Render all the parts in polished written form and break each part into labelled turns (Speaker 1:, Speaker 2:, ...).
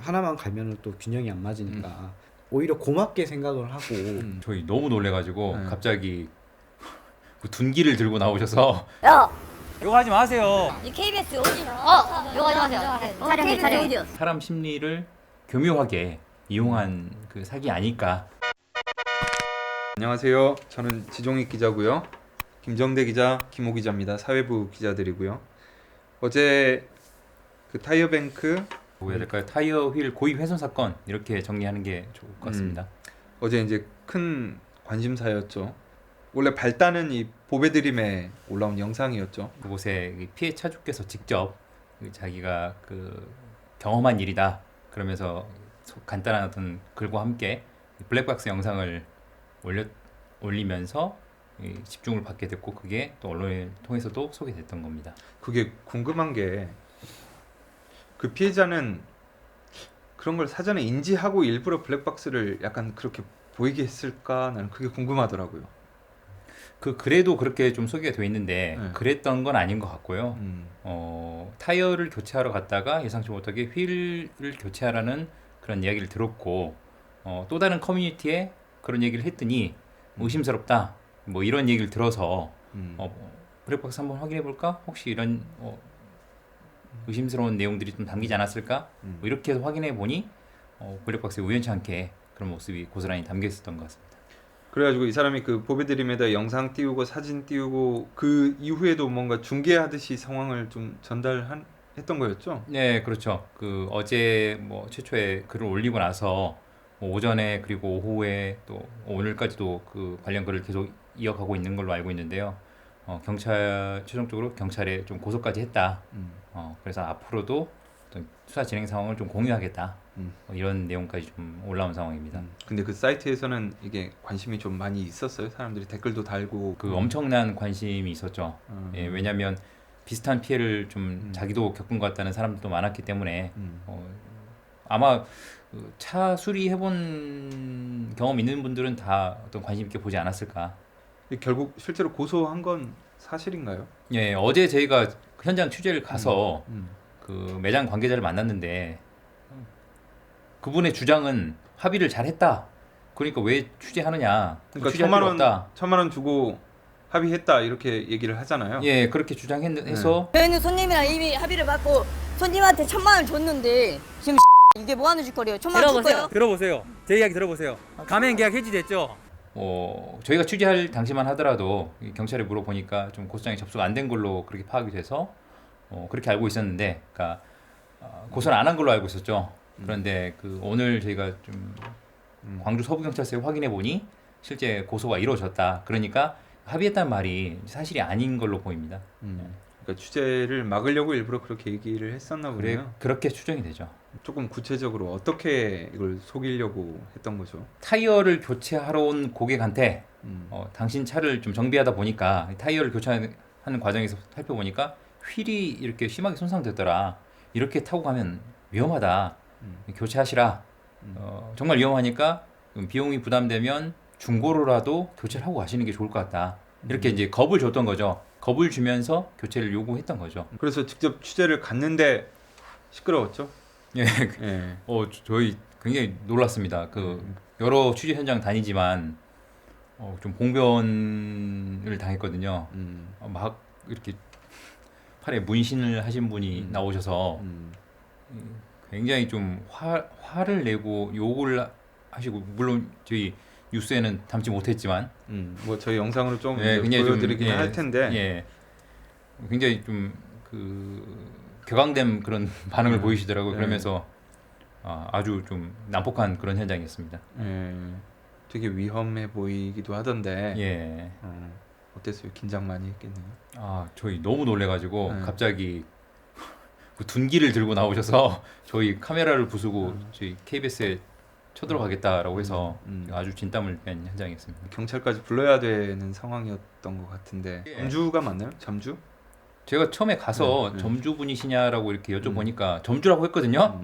Speaker 1: 하나만 갈면은 또 균형이 안 맞으니까 오히려 고맙게 생각을 하고
Speaker 2: 저희 너무 놀래가지고
Speaker 3: 네.
Speaker 2: 갑자기 그 둔기를 들고 나오셔서
Speaker 4: 야!
Speaker 5: 욕하지 마세요.
Speaker 4: 이 KBS 오디오. 요거 하세요. 촬영해, 촬영.
Speaker 2: 사람 심리를 교묘하게 이용한 그 사기 아닐까.
Speaker 3: 안녕하세요. 저는 지종익 기자고요. 김정대 기자, 김호 기자입니다. 사회부 기자들이고요. 어제 그 타이어뱅크
Speaker 2: 뭐 해야 될까요? 타이어 휠 고의 훼손 사건 이렇게 정리하는 게 좋을 것 같습니다.
Speaker 3: 어제 이제 큰 관심사였죠. 원래 발단은 이 보배드림에 올라온 영상이었죠.
Speaker 2: 그곳에 이 피해 차주께서 직접 그 자기가 그 경험한 일이다 그러면서 간단한 어떤 글과 함께 블랙박스 영상을 올리면서 이 집중을 받게 됐고 그게 또 언론을 통해서도 소개됐던 겁니다.
Speaker 3: 그게 궁금한 게 그 피해자는 그런 걸 사전에 인지하고 일부러 블랙박스를 약간 그렇게 보이게 했을까? 나는 그게 궁금하더라고요.
Speaker 2: 그 글에도 그렇게 좀 소개가 되어 있는데
Speaker 3: 네.
Speaker 2: 그랬던 건 아닌 것 같고요.
Speaker 3: 음.
Speaker 2: 타이어를 교체하러 갔다가 예상치 못하게 휠을 교체하라는 그런 이야기를 들었고 또 다른 커뮤니티에 그런 얘기를 했더니 의심스럽다 뭐 이런 얘기를 들어서 블랙박스 한번 확인해 볼까? 혹시 이런 의심스러운 내용들이 좀 담기지 않았을까? 뭐 이렇게 해서 확인해 보니 블랙박스에 우연치 않게 그런 모습이 고스란히 담겨 있었던 것 같습니다.
Speaker 3: 그래가지고 이 사람이 그 보배드림에다 영상 띄우고 사진 띄우고 그 이후에도 뭔가 중계하듯이 상황을 좀 전달했던 거였죠?
Speaker 2: 네, 그렇죠. 그 어제 뭐 최초에 글을 올리고 나서 뭐 오전에 그리고 오후에 또 오늘까지도 그 관련 글을 계속 이어가고 있는 걸로 알고 있는데요. 경찰 최종적으로 경찰에 좀 고소까지 했다. 그래서 앞으로도 어떤 수사 진행 상황을 좀 공유하겠다. 이런 내용까지 좀 올라온 상황입니다.
Speaker 3: 근데 그 사이트에서는 이게 관심이 좀 많이 있었어요. 사람들이 댓글도 달고
Speaker 2: 그 엄청난 관심이 있었죠. 예, 왜냐하면 비슷한 피해를 좀 자기도 겪은 것 같다는 사람들도 많았기 때문에 아마 그차 수리해본 경험 있는 분들은 다 어떤 관심 있게 보지 않았을까.
Speaker 3: 결국 실제로 고소한 건 사실인가요?
Speaker 2: 예, 어제 저희가 현장 취재를 가서 그 매장 관계자를 만났는데 그분의 주장은 합의를 잘했다. 그러니까 왜 취재하느냐?
Speaker 3: 그러니까
Speaker 2: 취재할 필요 없다.
Speaker 3: 천만 원 주고 합의했다 이렇게 얘기를 하잖아요.
Speaker 2: 예, 그렇게 주장해서
Speaker 4: 저희는 손님이랑 이미 합의를 받고 손님한테 1,000만 원 줬는데 지금 이게 뭐 하는 짓거리예요? 1,000만 원 줄 거예요?
Speaker 5: 들어보세요. 제 이야기 들어보세요. 가맹 계약 해지됐죠?
Speaker 2: 저희가 취재할 당시만 하더라도 이 경찰에 물어보니까 좀 고소장이 접수가 안 된 걸로 그렇게 파악이 돼서 그렇게 알고 있었는데, 그러니까 고소를 안 한 걸로 알고 있었죠. 그런데 그 오늘 저희가 좀 광주 서부경찰서에 확인해 보니 실제 고소가 이루어졌다. 그러니까 합의했다는 말이 사실이 아닌 걸로 보입니다.
Speaker 3: 그러니까 취재를 막으려고 일부러 그렇게 얘기를 했었나 보네요.
Speaker 2: 그렇게 추정이 되죠.
Speaker 3: 조금 구체적으로 어떻게 이걸 속이려고 했던 거죠?
Speaker 2: 타이어를 교체하러 온 고객한테 당신 차를 좀 정비하다 보니까 타이어를 교체하는 과정에서 살펴보니까 휠이 이렇게 심하게 손상됐더라. 이렇게 타고 가면 위험하다. 교체하시라. 정말 위험하니까 비용이 부담되면 중고로라도 교체를 하고 가시는 게 좋을 것 같다. 이렇게 이제 겁을 줬던 거죠. 겁을 주면서 교체를 요구했던 거죠.
Speaker 3: 그래서 직접 취재를 갔는데 시끄러웠죠?
Speaker 2: 예,
Speaker 3: 예.
Speaker 2: 저희 굉장히 놀랐습니다. 그 여러 취재 현장 다니지만 좀 봉변을 당했거든요. 막 이렇게 팔에 문신을 하신 분이 나오셔서 굉장히 좀 화를 내고 욕을 하시고, 물론 저희 뉴스에는 담지 못했지만
Speaker 3: 뭐 저희 영상으로 좀
Speaker 2: 예, 굉장히
Speaker 3: 보여드리긴
Speaker 2: 좀,
Speaker 3: 할 텐데
Speaker 2: 예, 굉장히 좀 그 격앙된 그런 반응을 보이시더라고요.
Speaker 3: 네.
Speaker 2: 그러면서 아주 좀 난폭한 그런 현장이었습니다.
Speaker 3: 예, 되게 위험해 보이기도 하던데
Speaker 2: 예.
Speaker 3: 어땠어요? 긴장 많이 했겠네요.
Speaker 2: 저희 너무 놀래가지고
Speaker 3: 네.
Speaker 2: 갑자기 그 둔기를 들고 나오셔서 저희 카메라를 부수고 저희 KBS에 쳐들어가겠다라고 해서 아주 진땀을 뺀 현장이었습니다.
Speaker 3: 경찰까지 불러야 되는 상황이었던 것 같은데
Speaker 2: 예.
Speaker 3: 점주가 맞나요? 점주?
Speaker 2: 제가 처음에 가서
Speaker 3: 네.
Speaker 2: 점주분이시냐라고 이렇게 여쭤보니까 점주라고 했거든요.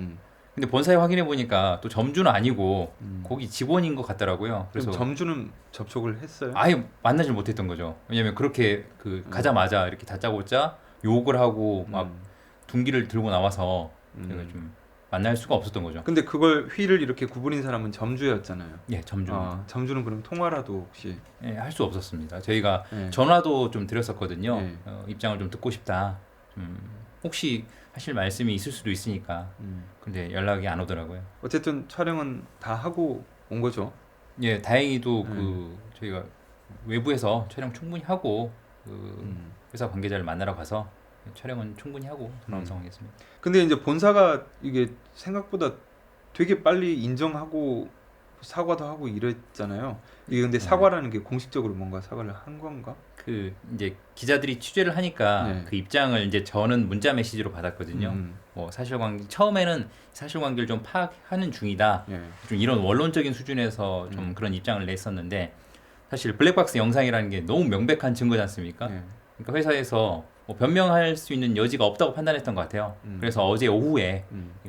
Speaker 2: 근데 본사에 확인해 보니까 또 점주는 아니고 거기 직원인 것 같더라고요.
Speaker 3: 그래서
Speaker 2: 그래서
Speaker 3: 점주는 접촉을 했어요?
Speaker 2: 아예 만나질 못했던 거죠. 왜냐면 그렇게 그 가자마자 이렇게 다짜고짜 욕을 하고 막 둔기를 들고 나와서 제가 좀 만날 수가 없었던 거죠.
Speaker 3: 근데 그걸 휠을 이렇게 구부린 사람은 점주였잖아요.
Speaker 2: 예, 점주.
Speaker 3: 점주는 그럼 통화라도 혹시
Speaker 2: 예, 할 수 없었습니다. 저희가
Speaker 3: 예.
Speaker 2: 전화도 좀 드렸었거든요.
Speaker 3: 예.
Speaker 2: 입장을 좀 듣고 싶다. 혹시 하실 말씀이 있을 수도 있으니까.
Speaker 3: 음.
Speaker 2: 근데 연락이 안 오더라고요.
Speaker 3: 어쨌든 촬영은 다 하고 온 거죠.
Speaker 2: 예, 다행히도 저희가 외부에서 촬영 충분히 하고 회사 관계자를 만나러 가서 촬영은 충분히 하고 돌아온 상황이었습니다.
Speaker 3: 근데 이제 본사가 이게 생각보다 되게 빨리 인정하고 사과도 하고 이랬잖아요. 이게 근데 사과라는 게 공식적으로 뭔가 사과를 한 건가?
Speaker 2: 그 이제 기자들이 취재를 하니까
Speaker 3: 네.
Speaker 2: 그 입장을 이제 저는 문자 메시지로 받았거든요. 뭐 사실관계 처음에는 사실관계를 좀 파악하는 중이다.
Speaker 3: 예.
Speaker 2: 좀 이런 원론적인 수준에서 좀 그런 입장을 냈었는데 사실 블랙박스 영상이라는 게 너무 명백한 증거지 않습니까?
Speaker 3: 예.
Speaker 2: 그러니까 회사에서 뭐 변명할 수 있는 여지가 없다고 판단했던 것 같아요. 그래서 어제 오후에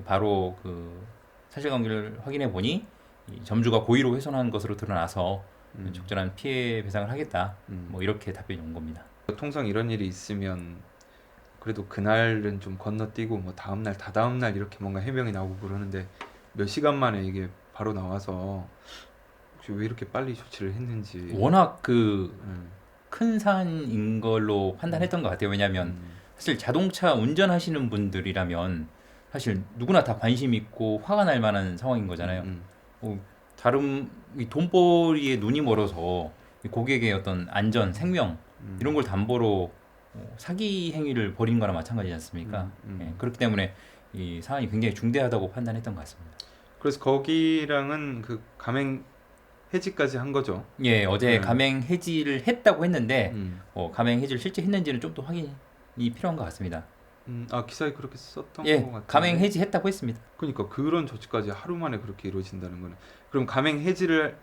Speaker 2: 바로 그 사실관계를 확인해 보니 이 점주가 고의로 훼손한 것으로 드러나서 적절한 피해 배상을 하겠다. 뭐 이렇게 답변이 온 겁니다.
Speaker 3: 통상 이런 일이 있으면 그래도 그날은 좀 건너뛰고 뭐 다음날 다다음날 이렇게 뭔가 해명이 나오고 그러는데 몇 시간 만에 이게 바로 나와서 혹시 왜 이렇게 빨리 조치를 했는지.
Speaker 2: 워낙 그 큰 사안인 걸로 판단했던 것 같아요. 왜냐하면 사실 자동차 운전하시는 분들이라면 사실 누구나 다 관심 있고 화가 날 만한 상황인 거잖아요. 다른 이 돈벌이에 눈이 멀어서 이 고객의 어떤 안전, 생명 이런 걸 담보로 사기 행위를 벌인 거나 마찬가지지 않습니까? 예, 그렇기 때문에 이 사안이 굉장히 중대하다고 판단했던 것 같습니다.
Speaker 3: 그래서 거기랑은 그 가맹 해지까지 한 거죠.
Speaker 2: 예, 어제 가맹 해지를 했다고 했는데 가맹 해지를 실제 했는지는 좀 더 확인이 필요한 것 같습니다.
Speaker 3: 기사에 그렇게 썼던
Speaker 2: 예,
Speaker 3: 것 같아요.
Speaker 2: 가맹 해지했다고 했습니다.
Speaker 3: 그러니까 그런 조치까지 하루 만에 그렇게 이루어진다는 거는 그럼 가맹 해지를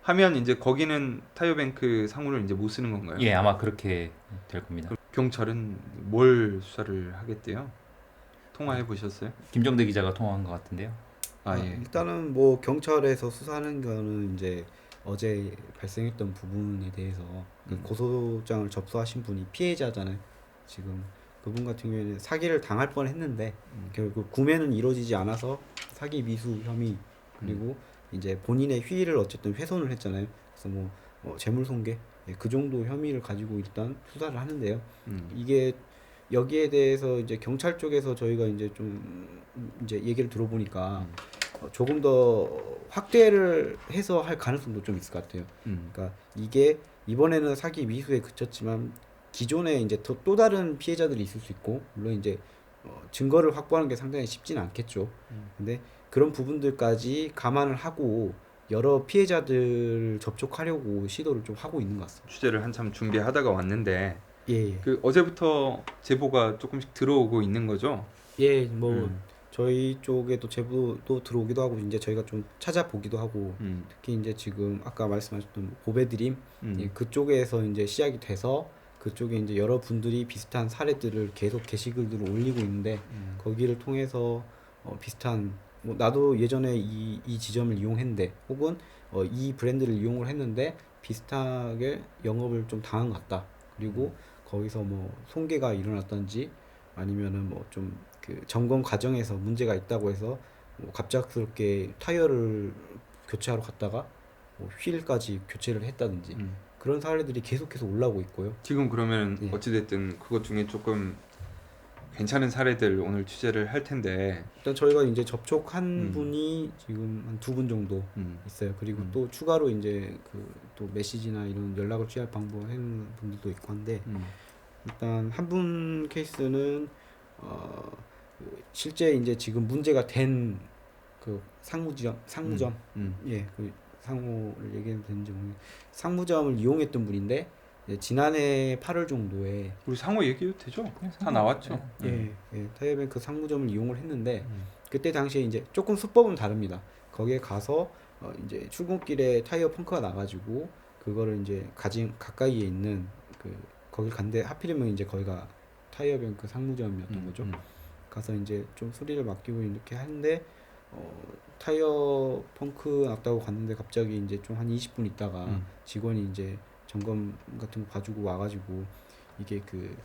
Speaker 3: 하면 이제 거기는 타이어뱅크 상호를 이제 못 쓰는 건가요?
Speaker 2: 예, 아마 그렇게 될 겁니다.
Speaker 3: 그럼 경찰은 뭘 수사를 하겠대요? 통화해 보셨어요?
Speaker 2: 김정대 기자가 통화한 것 같은데요.
Speaker 3: 예.
Speaker 1: 일단은 뭐 경찰에서 수사하는 거는 이제 어제 발생했던 부분에 대해서 그 고소장을 접수하신 분이 피해자잖아요. 지금 그분 같은 경우에는 사기를 당할 뻔했는데 결국 구매는 이루어지지 않아서 사기 미수 혐의 그리고 이제 본인의 휘를 어쨌든 훼손을 했잖아요. 그래서 뭐 재물손괴 그 정도 혐의를 가지고 일단 수사를 하는데요. 이게 여기에 대해서 이제 경찰 쪽에서 저희가 이제 좀 이제 얘기를 들어보니까 조금 더 확대를 해서 할 가능성도 좀 있을 것 같아요. 그러니까 이게 이번에는 사기 미수에 그쳤지만 기존에 이제 또 다른 피해자들이 있을 수 있고 물론 이제 증거를 확보하는 게 상당히 쉽지는 않겠죠. 근데 그런 부분들까지 감안을 하고 여러 피해자들 접촉하려고 시도를 좀 하고 있는 것 같습니다.
Speaker 3: 취재를 한참 준비하다가 왔는데
Speaker 1: 예.
Speaker 3: 그 어제부터 제보가 조금씩 들어오고 있는 거죠?
Speaker 1: 예, 뭐 저희 쪽에도 제보도 들어오기도 하고 이제 저희가 좀 찾아보기도 하고 특히 이제 지금 아까 말씀하셨던 보배드림 예, 그쪽에서 이제 시작이 돼서 그쪽에 이제 여러 분들이 비슷한 사례들을 계속 게시글들을 올리고 있는데 거기를 통해서 비슷한 뭐 나도 예전에 이 지점을 이용했는데 혹은 이 브랜드를 이용을 했는데 비슷하게 영업을 좀 당한 것 같다. 그리고 거기서 뭐 손괴가 일어났던지 아니면은 뭐 좀 그 점검 과정에서 문제가 있다고 해서 뭐 갑작스럽게 타이어를 교체하러 갔다가 뭐 휠까지 교체를 했다든지 그런 사례들이 계속해서 올라오고 있고요.
Speaker 3: 지금 그러면
Speaker 1: 예.
Speaker 3: 어찌됐든 그것 중에 조금 괜찮은 사례들 오늘 취재를 할 텐데
Speaker 1: 일단 저희가 이제 접촉한 분이 지금 한 2분 정도 있어요. 그리고 또 추가로 이제 그 또 메시지나 이런 연락을 취할 방법을 하는 분들도 있고 한데 일단 한 분 케이스는 그 실제 이제 지금 문제가 된 그 상무점 예, 그 상호를 얘기해도 되는지 모르겠는데 상무점을 이용했던 분인데 지난해 8월 정도에
Speaker 3: 우리 상호 얘기해도 되죠? 다 나왔죠?
Speaker 1: 예, 타이어뱅크 상무점을 이용을 했는데 그때 당시에 이제 조금 수법은 다릅니다. 거기에 가서 이제 출근길에 타이어 펑크가 나가지고 그거를 이제 가까이에 있는 그 거길 간데 하필이면 이제 거기가 타이어뱅크 상무점이었던 거죠. 가서 이제 좀 수리를 맡기고 이렇게 하는데 타이어 펑크 났다고 갔는데 갑자기 이제 좀 한 20분 있다가 직원이 이제 점검 같은 거 봐주고 와가지고 이게 그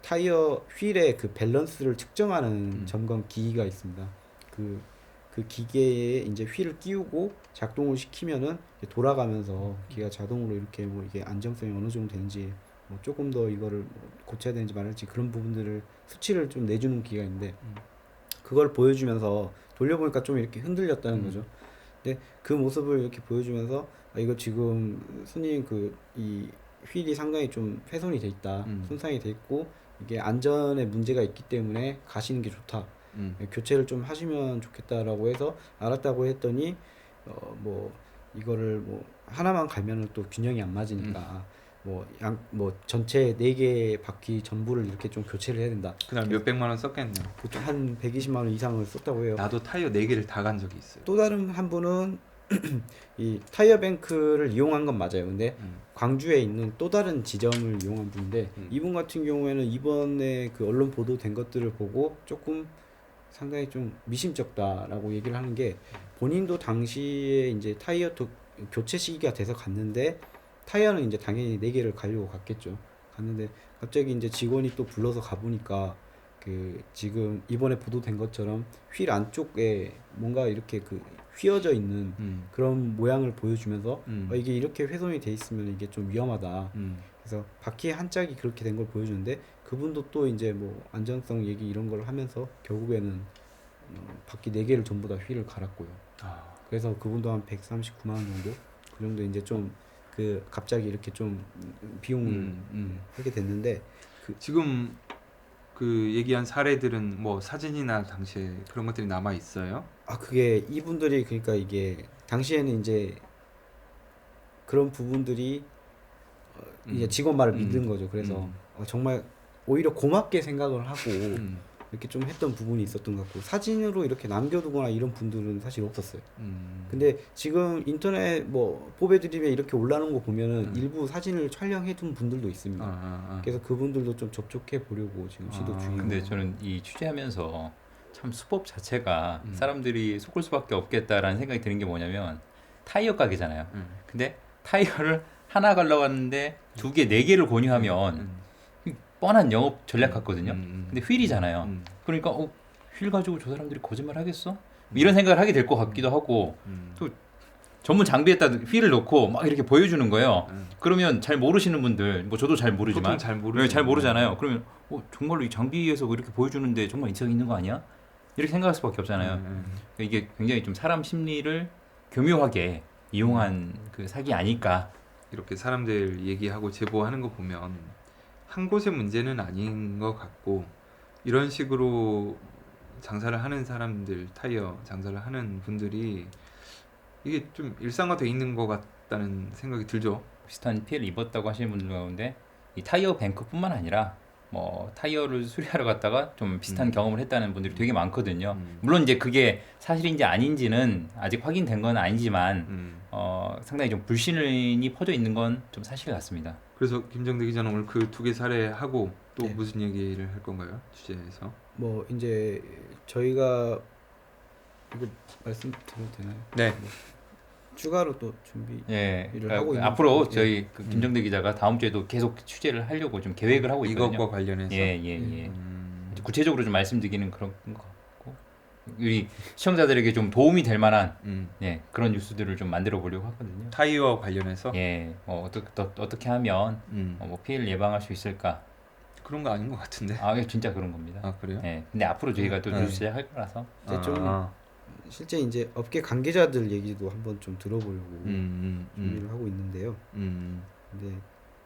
Speaker 1: 타이어 휠의 그 밸런스를 측정하는 점검 기기가 있습니다. 그 기계에 이제 휠을 끼우고 작동을 시키면은 이게 돌아가면서 기가 자동으로 이렇게 뭐 이게 안정성이 어느 정도 되는지 뭐 조금 더 이거를 뭐 고쳐야 되는지 말할지 그런 부분들을 수치를 좀 내주는 기계가 있는데 그걸 보여주면서 돌려보니까 좀 이렇게 흔들렸다는 거죠. 근데 그 모습을 이렇게 보여주면서 아, 이거 지금 손님 이 휠이 상당히 좀 훼손이 돼 있다, 손상이 돼 있고 이게 안전에 문제가 있기 때문에 가시는 게 좋다. 교체를 좀 하시면 좋겠다라고 해서 알았다고 했더니 뭐 이거를 뭐 하나만 갈면은 또 균형이 안 맞으니까 뭐 전체 4개 바퀴 전부를 이렇게 좀 교체를 해야 된다.
Speaker 3: 그날 몇백만 원 썼겠네요.
Speaker 1: 보통 한 120만 원 이상을 썼다고 해요.
Speaker 3: 나도 타이어 4개를 다 간 적이 있어요.
Speaker 1: 또 다른 한 분은 이 타이어 뱅크를 이용한 건 맞아요. 근데 광주에 있는 또 다른 지점을 이용한 분인데 이분 같은 경우에는 이번에 그 언론 보도된 것들을 보고 조금 상당히 좀 미심쩍다라고 얘기를 하는 게 본인도 당시에 이제 타이어 교체 시기가 돼서 갔는데 타이어는 이제 당연히 4개를 가려고 갔겠죠. 갔는데 갑자기 이제 직원이 또 불러서 가보니까 그 지금 이번에 보도된 것처럼 휠 안쪽에 뭔가 이렇게 그 휘어져 있는 그런 모양을 보여주면서 이게 이렇게 훼손이 돼 있으면 이게 좀 위험하다. 그래서 바퀴 한 짝이 그렇게 된 걸 보여주는데 그분도 또 이제 뭐 안전성 얘기 이런 걸 하면서 결국에는 바퀴 4개를 전부 다 휠을 갈았고요. 그래서 그분도 한 139만 원 정도 그 정도 이제 좀 그 갑자기 이렇게 좀 비용을 하게 됐는데
Speaker 3: 지금 그 얘기한 사례들은 뭐 사진이나 당시에 그런 것들이 남아 있어요?
Speaker 1: 아 그게 이분들이 그러니까 이게 당시에는 이제 그런 부분들이 이제 직원 말을 믿는 거죠. 그래서 정말 오히려 고맙게 생각을 하고 이렇게 좀 했던 부분이 있었던 것 같고 사진으로 이렇게 남겨두거나 이런 분들은 사실 없었어요. 근데 지금 인터넷 뭐 포베드림에 이렇게 올라오는 거 보면은 일부 사진을 촬영해둔 분들도 있습니다. 그래서 그분들도 좀 접촉해 보려고 지금 시도 중이고.
Speaker 2: 근데 저는 이 취재하면서 참 수법 자체가 사람들이 속을 수밖에 없겠다라는 생각이 드는 게 뭐냐면 타이어 가게잖아요. 근데 타이어를 하나 가려고 하는데 2개, 4개를 권유하면 뻔한 영업 전략 같거든요. 근데 휠이잖아요. 그러니까 휠 가지고 저 사람들이 거짓말 하겠어? 이런 생각을 하게 될 것 같기도 하고 또 전문 장비에다 휠을 넣고 막 이렇게 보여주는 거예요. 그러면 잘 모르시는 분들, 뭐 저도 잘 모르지만
Speaker 3: 보통 잘
Speaker 2: 네, 잘 모르잖아요. 그러면 정말로 이 장비에서 이렇게 보여주는데 정말 인성 있는 거 아니야? 이렇게 생각할 수밖에 없잖아요. 이게 굉장히 좀 사람 심리를 교묘하게 이용한 그 사기 아닐까.
Speaker 3: 이렇게 사람들 얘기하고 제보하는 거 보면 한 곳의 문제는 아닌 것 같고 이런 식으로 장사를 하는 사람들, 타이어 장사를 하는 분들이 이게 좀 일상화돼 있는 것 같다는 생각이 들죠.
Speaker 2: 비슷한 피해를 입었다고 하시는 분들 가운데 이 타이어 뱅크뿐만 아니라 뭐 타이어를 수리하러 갔다가 좀 비슷한 경험을 했다는 분들이 되게 많거든요. 물론 이제 그게 사실인지 아닌지는 아직 확인된 건 아니지만 상당히 좀 불신이 퍼져 있는 건 좀 사실 같습니다.
Speaker 3: 그래서 김정대 기자는 오늘 그 2개 사례하고 또
Speaker 1: 네.
Speaker 3: 무슨 얘기를 할 건가요? 취재에서?
Speaker 1: 뭐 이제 저희가 이거 말씀드려도 되나요?
Speaker 3: 네.
Speaker 1: 추가로 또 준비
Speaker 2: 예,
Speaker 1: 일을
Speaker 2: 그러니까
Speaker 1: 하고 있는
Speaker 2: 앞으로
Speaker 1: 부분이-
Speaker 2: 저희 그 김정대 기자가 다음 주에도 계속 취재를 하려고 좀 계획을 하고 있거든요.
Speaker 3: 이것과 관련해서
Speaker 2: 예. 이제 구체적으로 좀 말씀드리기는 그런 것 같고 우리 시청자들에게 좀 도움이 될 만한 그런 뉴스들을 좀 만들어 보려고 하거든요.
Speaker 3: 타이어와 관련해서
Speaker 2: 예, 어떻게 하면 뭐 피해를 예방할 수 있을까?
Speaker 3: 그런 거 아닌 것 같은데.
Speaker 2: 아, 이게 진짜 그런 겁니다.
Speaker 3: 아 그래요?
Speaker 2: 예, 근데 앞으로 저희가 또
Speaker 3: 네.
Speaker 2: 뉴스 시작할 거라서
Speaker 1: 이제 좀 실제 이제 업계 관계자들 얘기도 한번 좀 들어보려고 준비를 하고 있는데요. 근데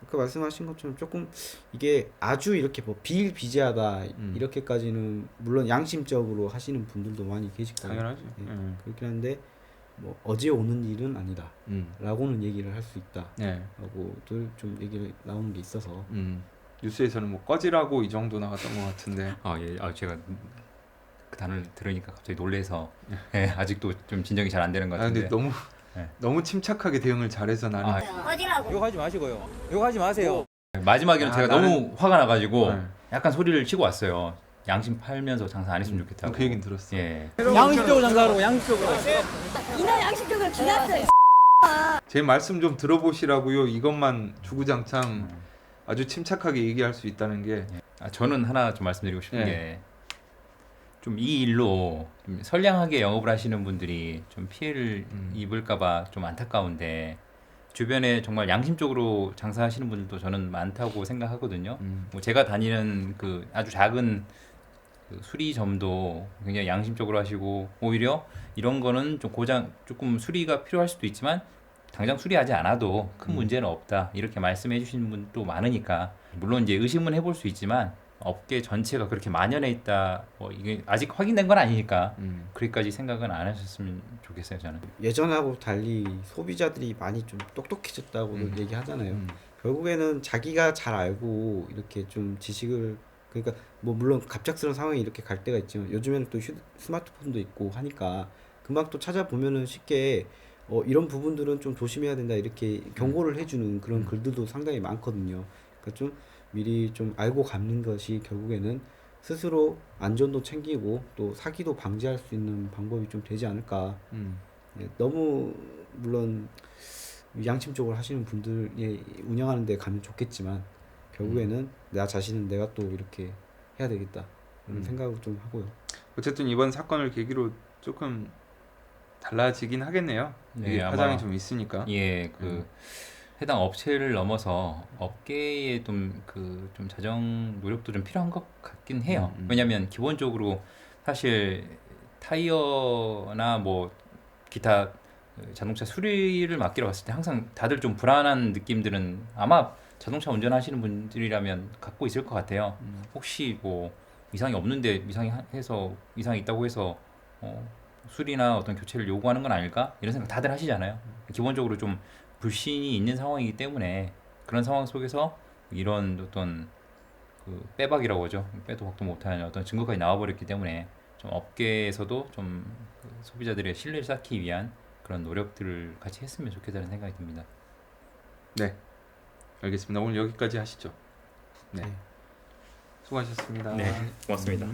Speaker 1: 아까 말씀하신 것처럼 조금 이게 아주 이렇게 뭐 비일비재하다 이렇게까지는 물론 양심적으로 하시는 분들도 많이 계실 거예요.
Speaker 3: 당연하죠.
Speaker 1: 예, 그렇긴 한데 뭐 어제 오는 일은 아니다 라고는 얘기를 할 수 있다
Speaker 3: 네.
Speaker 1: 라고들 좀 얘기를 나오는 게 있어서
Speaker 3: 뉴스에서는 뭐 꺼지라고 이 정도 나왔던 것 같은데.
Speaker 2: 제가 그 단어를 들으니까 갑자기 놀래서 예, 아직도 좀 진정이 잘 안 되는 것 같은데.
Speaker 3: 근데 너무
Speaker 2: 네.
Speaker 3: 너무 침착하게 대응을 잘해서 나는.
Speaker 4: 어디라고?
Speaker 5: 욕하지 마시고요. 욕하지 마세요.
Speaker 2: 마지막에는 제가 너무 화가 나가지고
Speaker 3: 네.
Speaker 2: 약간 소리를 치고 왔어요. 양심 팔면서 장사 안 했으면 좋겠다고.
Speaker 3: 그 얘기는 들었어.
Speaker 2: 예.
Speaker 5: 양식적으로 장사하라고 양식적으로.
Speaker 4: 이날 양식적으로 기났어요.
Speaker 3: 제 말씀 좀 들어보시라고요. 이것만 주구장창 아주 침착하게 얘기할 수 있다는 게
Speaker 2: 저는 하나 좀 말씀드리고 싶은
Speaker 3: 네.
Speaker 2: 게 좀 이 일로 좀 선량하게 영업을 하시는 분들이 좀 피해를 입을까봐 좀 안타까운데 주변에 정말 양심적으로 장사하시는 분들도 저는 많다고 생각하거든요. 뭐 제가 다니는 그 아주 작은 그 수리점도 굉장히 양심적으로 하시고 오히려 이런 거는 좀 고장 조금 수리가 필요할 수도 있지만 당장 수리하지 않아도 큰 문제는 없다 이렇게 말씀해 주시는 분도 많으니까 물론 이제 의심은 해볼 수 있지만 업계 전체가 그렇게 만연해 있다 뭐 이게 아직 확인된 건 아니니까 그렇게까지 생각은 안 하셨으면 좋겠어요 저는.
Speaker 1: 예전하고 달리 소비자들이 많이 좀 똑똑해졌다고 얘기하잖아요. 결국에는 자기가 잘 알고 이렇게 좀 지식을 그러니까 뭐 물론 갑작스러운 상황이 이렇게 갈 때가 있지만 요즘에는 또 스마트폰도 있고 하니까 금방 또 찾아보면은 쉽게 이런 부분들은 좀 조심해야 된다 이렇게 경고를 해주는 그런 글들도 상당히 많거든요. 그러니까 좀 미리 좀 알고 갖는 것이 결국에는 스스로 안전도 챙기고 또 사기도 방지할 수 있는 방법이 좀 되지 않을까. 예, 너무 물론 양심적으로 하시는 분들이 운영하는 데 가면 좋겠지만 결국에는 나 자신은 내가 또 이렇게 해야 되겠다 이런 생각을 좀 하고요.
Speaker 3: 어쨌든 이번 사건을 계기로 조금 달라지긴 하겠네요.
Speaker 2: 네,
Speaker 3: 이게
Speaker 2: 아마
Speaker 3: 파장이 좀 있으니까.
Speaker 2: 예, 그 해당 업체를 넘어서 업계에 좀 좀 자정 노력도 좀 필요한 것 같긴 해요. 왜냐하면 기본적으로 사실 타이어나 뭐 기타 자동차 수리를 맡기러 갔을 때 항상 다들 좀 불안한 느낌들은 아마 자동차 운전하시는 분들이라면 갖고 있을 것 같아요. 혹시 뭐 이상이 없는데 이상이 있다고 해서 수리나 어떤 교체를 요구하는 건 아닐까? 이런 생각 다들 하시잖아요. 기본적으로 좀 불신이 있는 상황이기 때문에 그런 상황 속에서 이런 어떤 그 빼박이라고 하죠. 빼도 박도 못하는 어떤 증거까지 나와버렸기 때문에 좀 업계에서도 좀그 소비자들의 신뢰를 쌓기 위한 그런 노력들을 같이 했으면 좋겠다는 생각이 듭니다.
Speaker 3: 네, 알겠습니다. 오늘 여기까지 하시죠. 네,
Speaker 1: 네.
Speaker 3: 수고하셨습니다.
Speaker 2: 네, 고맙습니다.